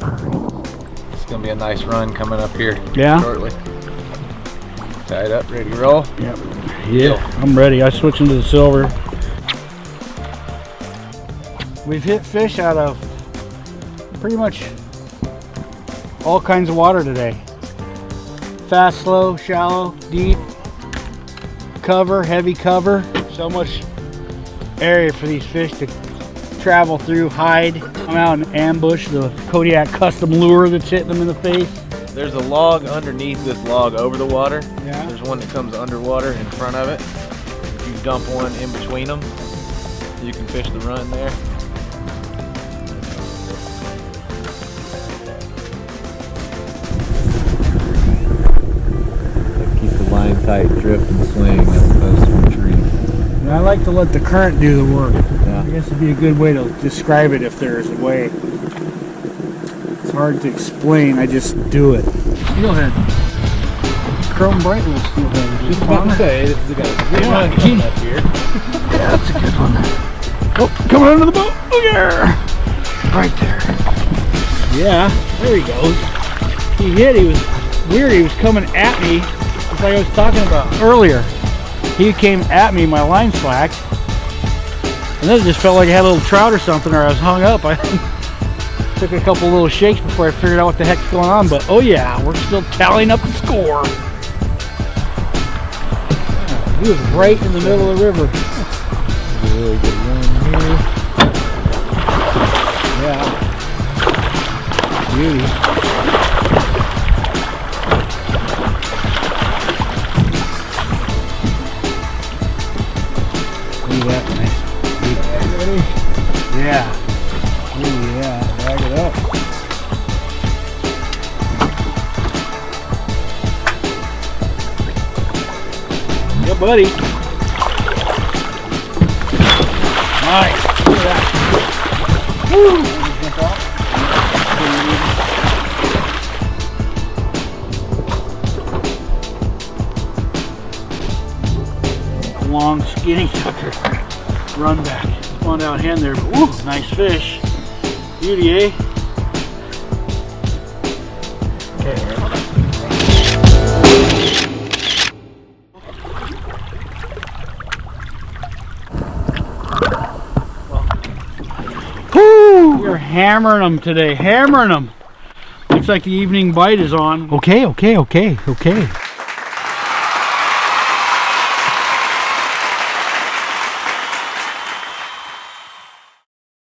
It's gonna be a nice run coming up here shortly. Tied up, ready to roll? Yep. Yeah, I'm ready. I switch into the silver. We've hit fish out of pretty much all kinds of water today. Fast, slow, shallow, deep, cover, heavy cover. So much area for these fish to travel through, hide, come out and ambush the Kodiak Custom lure that's hitting them in the face. There's a log underneath this log over the water. Yeah. There's one that comes underwater in front of it. If you dump one in between them, you can fish the run there. Keep the line tight, drift and swing as opposed to retreat. And I like to let the current do the work. Yeah. I guess it'd be a good way to describe it if there's a way. It's hard to explain, I just do it. Steelhead. Chrome bright little steelhead. Just about to say, this is a good one coming up here. Yeah, that's a good one. Oh, coming under the boat. Oh yeah! Right there. Yeah, there he goes. He hit, he was weird, he was coming at me, just like I was talking about earlier. He came at me, my line slacked, and then it just felt like I had a little trout or something, or I was hung up. I took a couple little shakes before I figured out what the heck's going on, but oh yeah, we're still tallying up the score. He was right in the middle of the river. Really good run here. Yeah. Beauty. Look at that nice. Ready? Yeah. Oh yeah, bag it up. Yeah, buddy. Nice. Look at that. Woo! Long, skinny sucker. Run back. Spawned out hen there. Woo! Nice fish. Beauty, eh? Okay. Woo! You're hammering them today. Hammering them. Looks like the evening bite is on. Okay.